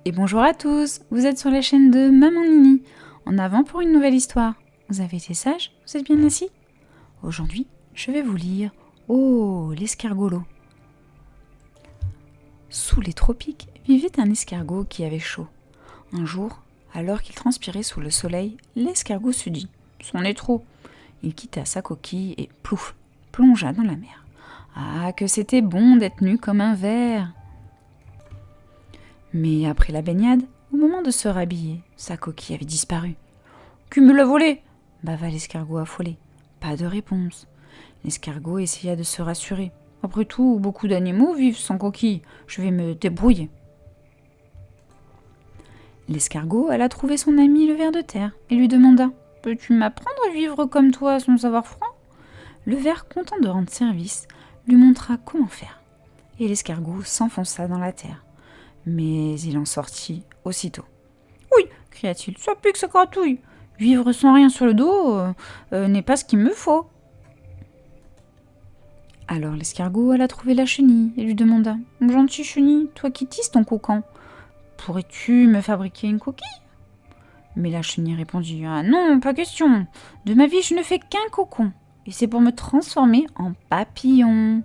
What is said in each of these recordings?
Et bonjour à tous, vous êtes sur la chaîne de Maman Nini. En avant pour une nouvelle histoire. Vous avez été sages? Vous êtes bien assis? Aujourd'hui, je vais vous lire Oh, l'escargolo. Sous les tropiques vivait un escargot qui avait chaud. Un jour, alors qu'il transpirait sous le soleil, l'escargot se dit « C'en est trop !» Il quitta sa coquille et plouf, plongea dans la mer. Ah, que c'était bon d'être nu comme un ver! Mais après la baignade, au moment de se rhabiller, sa coquille avait disparu. « Qui me l'a volée ?» bava l'escargot affolé. Pas de réponse. L'escargot essaya de se rassurer. « Après tout, beaucoup d'animaux vivent sans coquille. Je vais me débrouiller. » L'escargot alla trouver son ami le ver de terre et lui demanda « Peux-tu m'apprendre à vivre comme toi sans avoir froid ?» Le ver, content de rendre service, lui montra comment faire. Et l'escargot s'enfonça dans la terre. Mais il en sortit aussitôt. « Oui, cria-t-il, ça pique, ça gratouille. Vivre sans rien sur le dos n'est pas ce qu'il me faut. » Alors l'escargot alla trouver la chenille et lui demanda « Gentil chenille, toi qui tisses ton cocon, pourrais-tu me fabriquer une coquille ?» Mais la chenille répondit « Ah non, pas question. De ma vie, je ne fais qu'un cocon. Et c'est pour me transformer en papillon. »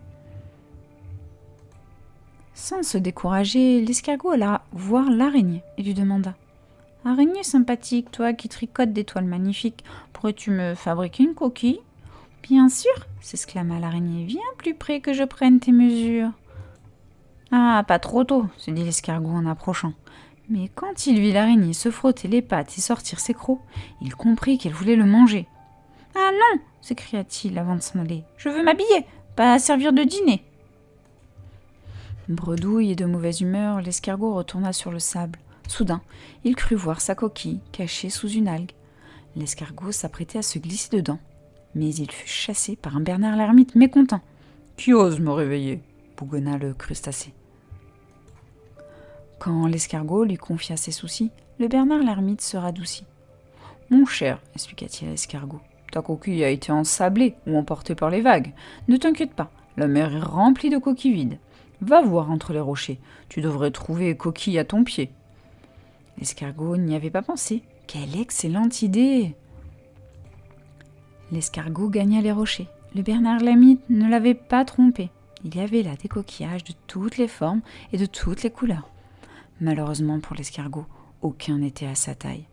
Sans se décourager, l'escargot alla voir l'araignée et lui demanda « Araignée sympathique, toi qui tricotes des toiles magnifiques, pourrais-tu me fabriquer une coquille ?»« Bien sûr !» s'exclama l'araignée. « Viens plus près que je prenne tes mesures. »« Ah, pas trop tôt !» se dit l'escargot en approchant. Mais quand il vit l'araignée se frotter les pattes et sortir ses crocs, il comprit qu'elle voulait le manger. « Ah non !» s'écria-t-il avant de s'en aller. « Je veux m'habiller, pas servir de dîner. » Bredouille et de mauvaise humeur, l'escargot retourna sur le sable. Soudain, il crut voir sa coquille cachée sous une algue. L'escargot s'apprêtait à se glisser dedans, mais il fut chassé par un Bernard l'ermite mécontent. « Qui ose me réveiller ?» bougonna le crustacé. Quand l'escargot lui confia ses soucis, le Bernard l'ermite se radoucit. « Mon cher, expliqua-t-il à l'escargot, ta coquille a été ensablée ou emportée par les vagues. Ne t'inquiète pas, la mer est remplie de coquilles vides. Va voir entre les rochers, tu devrais trouver coquille à ton pied. » L'escargot n'y avait pas pensé. Quelle excellente idée! L'escargot gagna les rochers. Le Bernard l'ermite ne l'avait pas trompé. Il y avait là des coquillages de toutes les formes et de toutes les couleurs. Malheureusement pour l'escargot, aucun n'était à sa taille.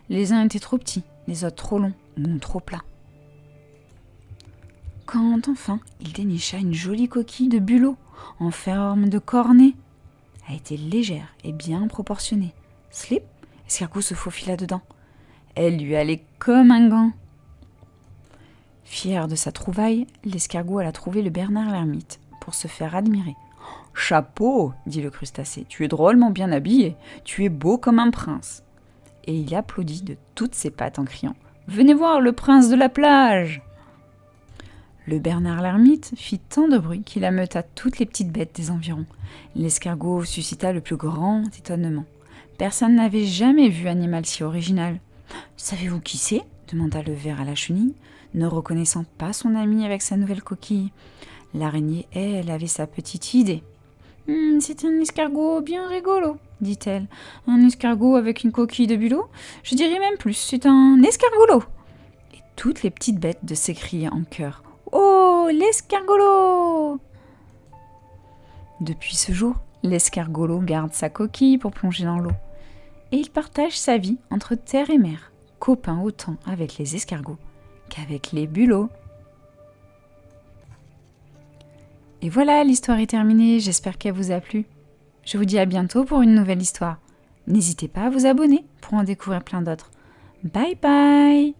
Les uns étaient trop petits, les autres trop longs ou trop plats. Quand enfin il dénicha une jolie coquille de bulot en forme de cornet. Elle était légère et bien proportionnée. Slip, l'escargot se faufila dedans. Elle lui allait comme un gant. Fier de sa trouvaille, l'escargot alla trouver le Bernard l'ermite pour se faire admirer. « Chapeau !» dit le crustacé, « tu es drôlement bien habillé, tu es beau comme un prince. » Et il applaudit de toutes ses pattes en criant « Venez voir le prince de la plage !» Le Bernard l'ermite fit tant de bruit qu'il ameuta toutes les petites bêtes des environs. L'escargot suscita le plus grand étonnement. Personne n'avait jamais vu animal si original. « Savez-vous qui c'est ?» demanda le ver à la chenille, ne reconnaissant pas son ami avec sa nouvelle coquille. L'araignée, elle, avait sa petite idée. « C'est un escargot bien rigolo, dit-elle. Un escargot avec une coquille de bulot. Je dirais même plus, c'est un escargolo. » Et toutes les petites bêtes de s'écrier en chœur. « Oh, l'escargolo !» Depuis ce jour, l'escargolo garde sa coquille pour plonger dans l'eau. Et il partage sa vie entre terre et mer, copain autant avec les escargots qu'avec les bulots. Et voilà, l'histoire est terminée, j'espère qu'elle vous a plu. Je vous dis à bientôt pour une nouvelle histoire. N'hésitez pas à vous abonner pour en découvrir plein d'autres. Bye bye!